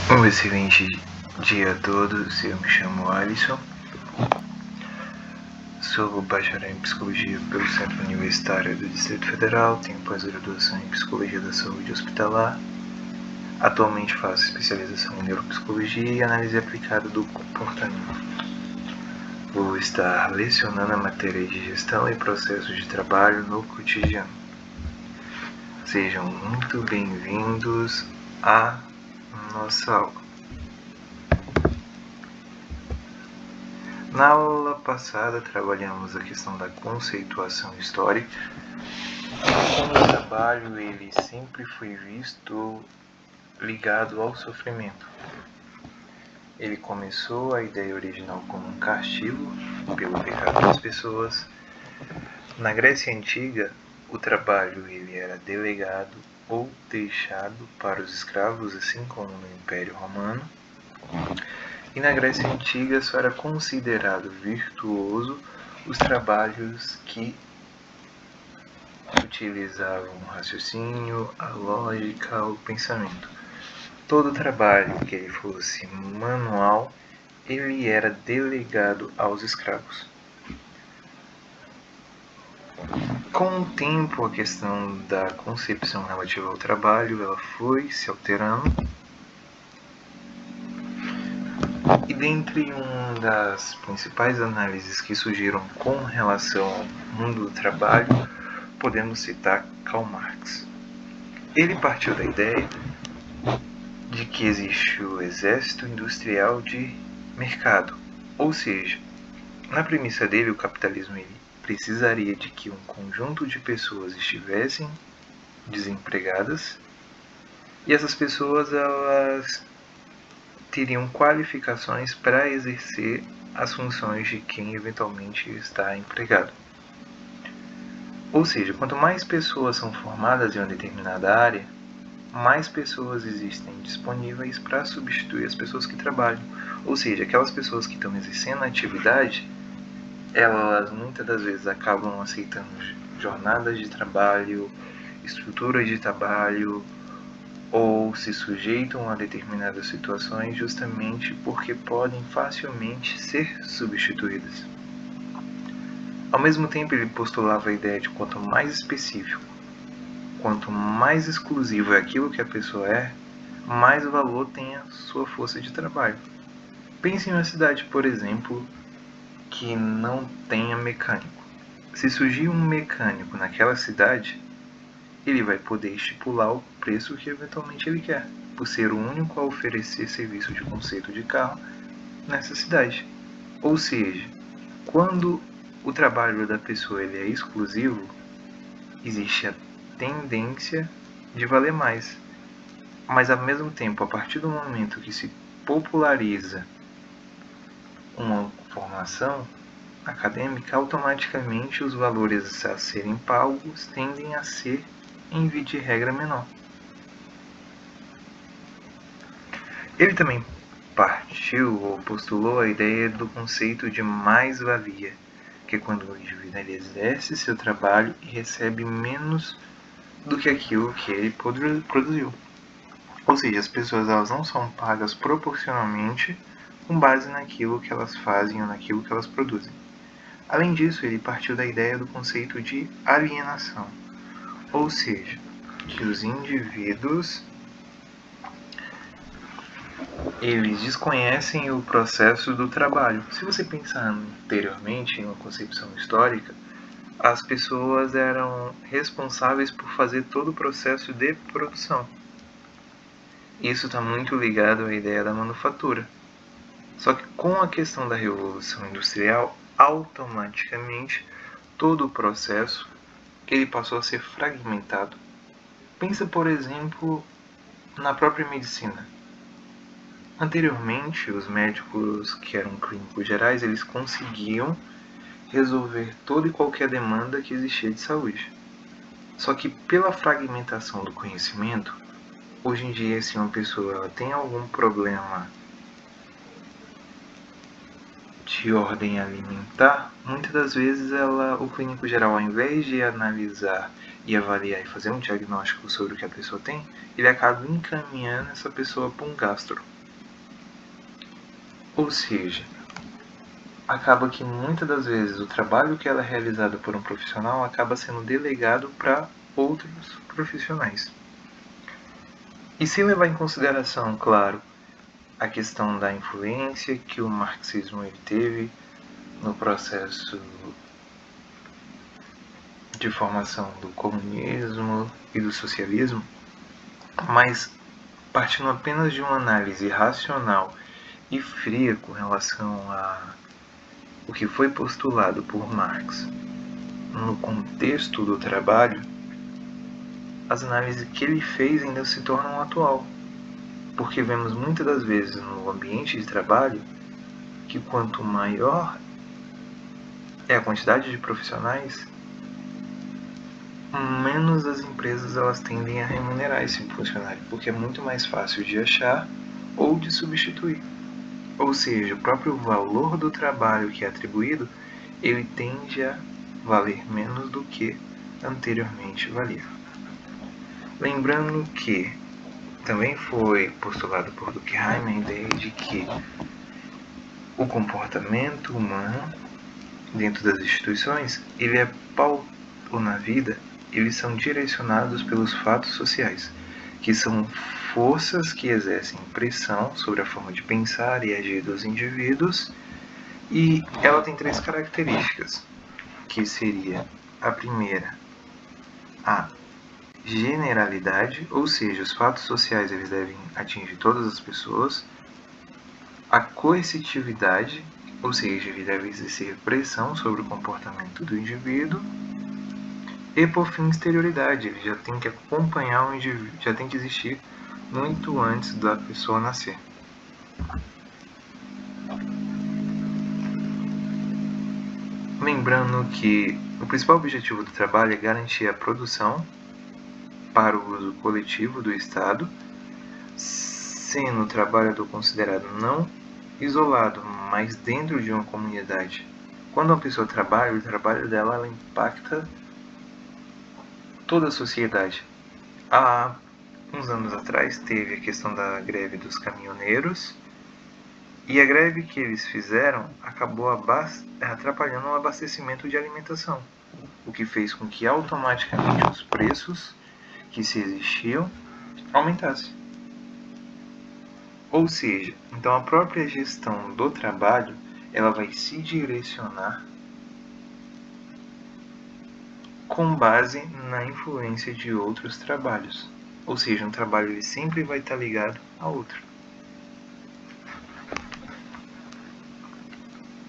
Um excelente dia a todos, eu me chamo Alisson, sou bacharel em Psicologia pelo Centro Universitário do Distrito Federal, tenho pós-graduação em Psicologia da Saúde Hospitalar, atualmente faço especialização em Neuropsicologia e Análise Aplicada do Comportamento. Vou estar lecionando a matéria de Gestão e Processos de Trabalho no Cotidiano. Sejam muito bem-vindos à nossa aula. Na aula passada trabalhamos a questão da conceituação histórica. Como o trabalho ele sempre foi visto ligado ao sofrimento. Ele começou a ideia original como um castigo pelo pecado das pessoas. Na Grécia Antiga, o trabalho ele era delegado ou deixado para os escravos, assim como no Império Romano. E na Grécia Antiga só era considerado virtuoso os trabalhos que utilizavam o raciocínio, a lógica, o pensamento. Todo trabalho que ele fosse manual, ele era delegado aos escravos. Com o tempo, a questão da concepção relativa ao trabalho ela foi se alterando. E dentre uma das principais análises que surgiram com relação ao mundo do trabalho, podemos citar Karl Marx. Ele partiu da ideia de que existe o exército industrial de mercado, ou seja, na premissa dele, o capitalismo ele precisaria de que um conjunto de pessoas estivessem desempregadas e essas pessoas elas teriam qualificações para exercer as funções de quem eventualmente está empregado. Ou seja, quanto mais pessoas são formadas em uma determinada área, mais pessoas existem disponíveis para substituir as pessoas que trabalham. Ou seja, aquelas pessoas que estão exercendo a atividade, elas muitas das vezes acabam aceitando jornadas de trabalho, estruturas de trabalho, ou se sujeitam a determinadas situações justamente porque podem facilmente ser substituídas. Ao mesmo tempo, ele postulava a ideia de quanto mais específico, quanto mais exclusivo é aquilo que a pessoa é, mais valor tem a sua força de trabalho. Pense em uma cidade, por exemplo, que não tenha mecânico. Se surgir um mecânico naquela cidade, ele vai poder estipular o preço que eventualmente ele quer, por ser o único a oferecer serviço de conserto de carro nessa cidade. Ou seja, quando o trabalho da pessoa ele é exclusivo, existe a tendência de valer mais. Mas ao mesmo tempo, a partir do momento que se populariza uma formação acadêmica, automaticamente os valores a serem pagos tendem a ser em via de regra menor. Ele também partiu ou postulou a ideia do conceito de mais-valia, que é quando o indivíduo ele exerce seu trabalho e recebe menos do que aquilo que ele produziu. Ou seja, as pessoas elas não são pagas proporcionalmente com base naquilo que elas fazem ou naquilo que elas produzem. Além disso, ele partiu da ideia do conceito de alienação, ou seja, que os indivíduos eles desconhecem o processo do trabalho. Se você pensar anteriormente em uma concepção histórica, as pessoas eram responsáveis por fazer todo o processo de produção. Isso está muito ligado à ideia da manufatura. Só que com a questão da Revolução Industrial, automaticamente todo o processo ele passou a ser fragmentado. Pensa, por exemplo, na própria medicina. Anteriormente, os médicos que eram clínicos gerais, eles conseguiam resolver toda e qualquer demanda que existia de saúde. Só que pela fragmentação do conhecimento, hoje em dia, se uma pessoa ela tem algum problema de ordem alimentar, muitas das vezes o clínico geral, ao invés de analisar e avaliar e fazer um diagnóstico sobre o que a pessoa tem, ele acaba encaminhando essa pessoa para um gastro. Ou seja, acaba que muitas das vezes o trabalho que ela é realizado por um profissional acaba sendo delegado para outros profissionais. E sem levar em consideração, claro, a questão da influência que o marxismo teve no processo de formação do comunismo e do socialismo, mas partindo apenas de uma análise racional e fria com relação a o que foi postulado por Marx no contexto do trabalho, as análises que ele fez ainda se tornam atual, porque vemos muitas das vezes no ambiente de trabalho que quanto maior é a quantidade de profissionais, menos as empresas elas tendem a remunerar esse funcionário, porque é muito mais fácil de achar ou de substituir. Ou seja, o próprio valor do trabalho que é atribuído, ele tende a valer menos do que anteriormente valia. Lembrando que também foi postulado por Durkheim a ideia de que o comportamento humano dentro das instituições, ele é ou na vida, eles são direcionados pelos fatos sociais, que são forças que exercem pressão sobre a forma de pensar e agir dos indivíduos, e ela tem 3 características, que seria a primeira, a generalidade, ou seja, os fatos sociais eles devem atingir todas as pessoas, a coercitividade, ou seja, ele deve exercer pressão sobre o comportamento do indivíduo, e por fim, exterioridade, ele já tem que acompanhar o indivíduo, já tem que existir muito antes da pessoa nascer. Lembrando que o principal objetivo do trabalho é garantir a produção para o uso coletivo do Estado, sendo o trabalhador considerado não isolado, mas dentro de uma comunidade. Quando uma pessoa trabalha, o trabalho dela ela impacta toda a sociedade. Há uns anos atrás teve a questão da greve dos caminhoneiros, e a greve que eles fizeram acabou atrapalhando o abastecimento de alimentação, o que fez com que automaticamente os preços que se existiam aumentassem. Ou seja, então a própria gestão do trabalho ela vai se direcionar com base na influência de outros trabalhos. Ou seja, um trabalho ele sempre vai estar ligado a outro.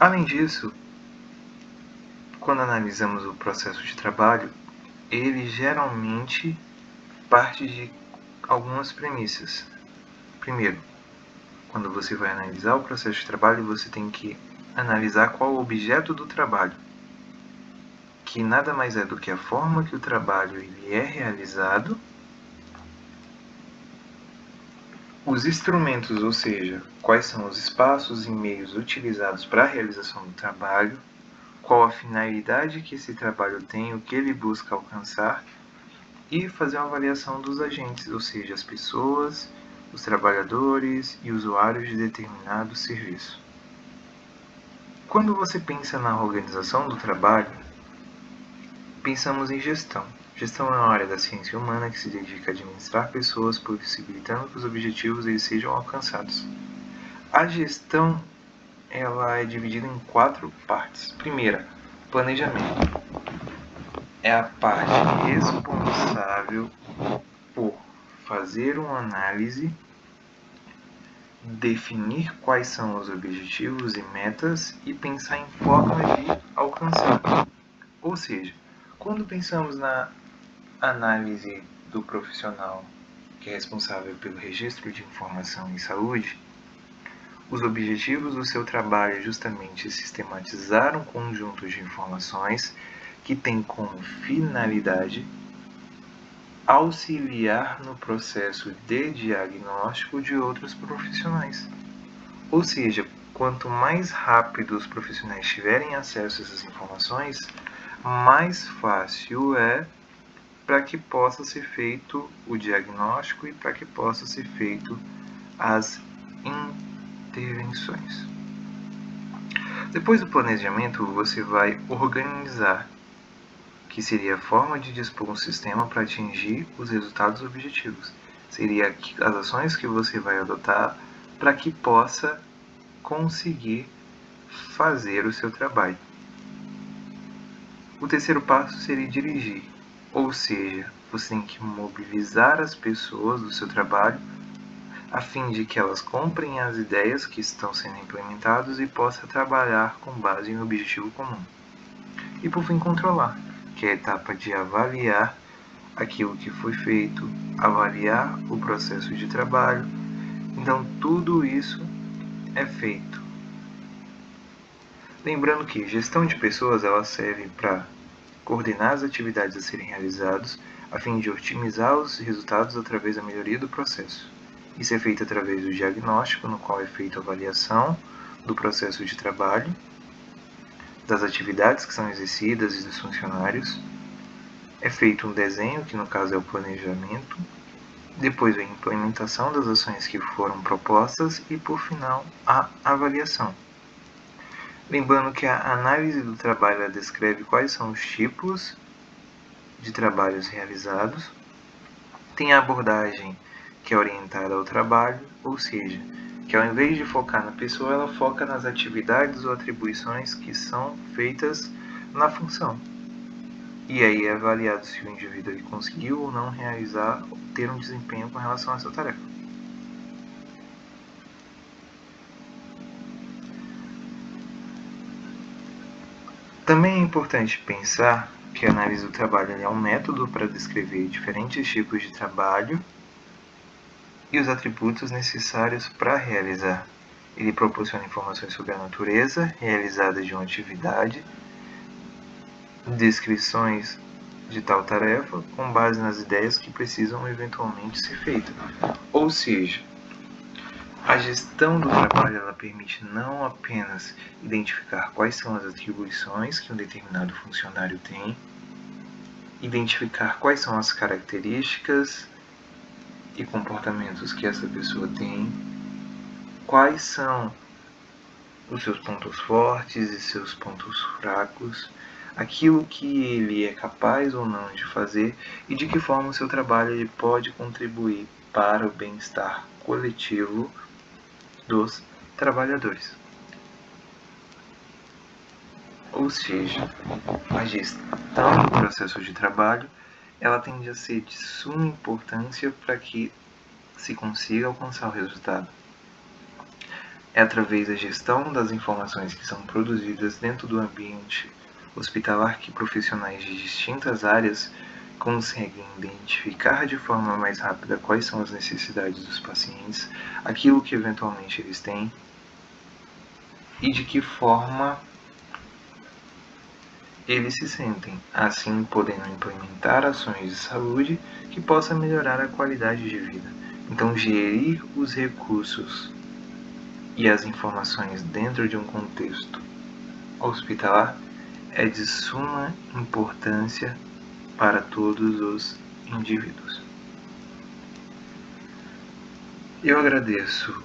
Além disso, quando analisamos o processo de trabalho, ele geralmente parte de algumas premissas. Primeiro, quando você vai analisar o processo de trabalho, você tem que analisar qual o objeto do trabalho, que nada mais é do que a forma que o trabalho ele é realizado, os instrumentos, ou seja, quais são os espaços e meios utilizados para a realização do trabalho, qual a finalidade que esse trabalho tem, o que ele busca alcançar, e fazer uma avaliação dos agentes, ou seja, as pessoas, os trabalhadores e usuários de determinado serviço. Quando você pensa na organização do trabalho, pensamos em gestão. Gestão é uma área da ciência humana que se dedica a administrar pessoas, possibilitando que os objetivos eles sejam alcançados. A gestão ela é dividida em 4 partes. Primeira, planejamento. É a parte responsável por fazer uma análise, definir quais são os objetivos e metas e pensar em formas de alcançar. Ou seja, quando pensamos na análise do profissional que é responsável pelo registro de informação em saúde, os objetivos do seu trabalho é justamente sistematizar um conjunto de informações que tem como finalidade auxiliar no processo de diagnóstico de outros profissionais. Ou seja, quanto mais rápido os profissionais tiverem acesso a essas informações, mais fácil é para que possa ser feito o diagnóstico e para que possa ser feito as intervenções. Depois do planejamento, você vai organizar, que seria a forma de dispor um sistema para atingir os resultados objetivos. Seria as ações que você vai adotar para que possa conseguir fazer o seu trabalho. O terceiro passo seria dirigir, ou seja, você tem que mobilizar as pessoas do seu trabalho a fim de que elas comprem as ideias que estão sendo implementadas e possa trabalhar com base em um objetivo comum. E por fim, controlar, que é a etapa de avaliar aquilo que foi feito, avaliar o processo de trabalho. Então, tudo isso é feito. Lembrando que gestão de pessoas ela serve para coordenar as atividades a serem realizadas, a fim de otimizar os resultados através da melhoria do processo. Isso é feito através do diagnóstico, no qual é feita a avaliação do processo de trabalho, das atividades que são exercidas e dos funcionários. É feito um desenho, que no caso é o planejamento. Depois vem a implementação das ações que foram propostas e, por final, a avaliação. Lembrando que a análise do trabalho descreve quais são os tipos de trabalhos realizados. Tem a abordagem que é orientada ao trabalho, ou seja, que ao invés de focar na pessoa, ela foca nas atividades ou atribuições que são feitas na função. E aí é avaliado se o indivíduo ele conseguiu ou não realizar ou ter um desempenho com relação a essa tarefa. Também é importante pensar que a análise do trabalho é um método para descrever diferentes tipos de trabalho e os atributos necessários para realizar. Ele proporciona informações sobre a natureza realizada de uma atividade, descrições de tal tarefa com base nas ideias que precisam eventualmente ser feitas. Ou seja, a gestão do trabalho ela permite não apenas identificar quais são as atribuições que um determinado funcionário tem, identificar quais são as características e comportamentos que essa pessoa tem, quais são os seus pontos fortes e seus pontos fracos, aquilo que ele é capaz ou não de fazer e de que forma o seu trabalho ele pode contribuir para o bem-estar coletivo dos trabalhadores. Ou seja, a gestão do processo de trabalho ela tende a ser de suma importância para que se consiga alcançar o resultado. É através da gestão das informações que são produzidas dentro do ambiente hospitalar que profissionais de distintas áreas conseguem identificar de forma mais rápida quais são as necessidades dos pacientes, aquilo que eventualmente eles têm e de que forma eles se sentem, assim podendo implementar ações de saúde que possam melhorar a qualidade de vida. Então, gerir os recursos e as informações dentro de um contexto hospitalar é de suma importância para todos os indivíduos. Eu agradeço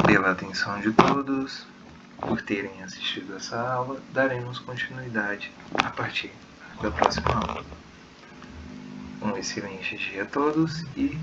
pela atenção de todos, por terem assistido essa aula. Daremos continuidade a partir da próxima aula. Um excelente dia a todos e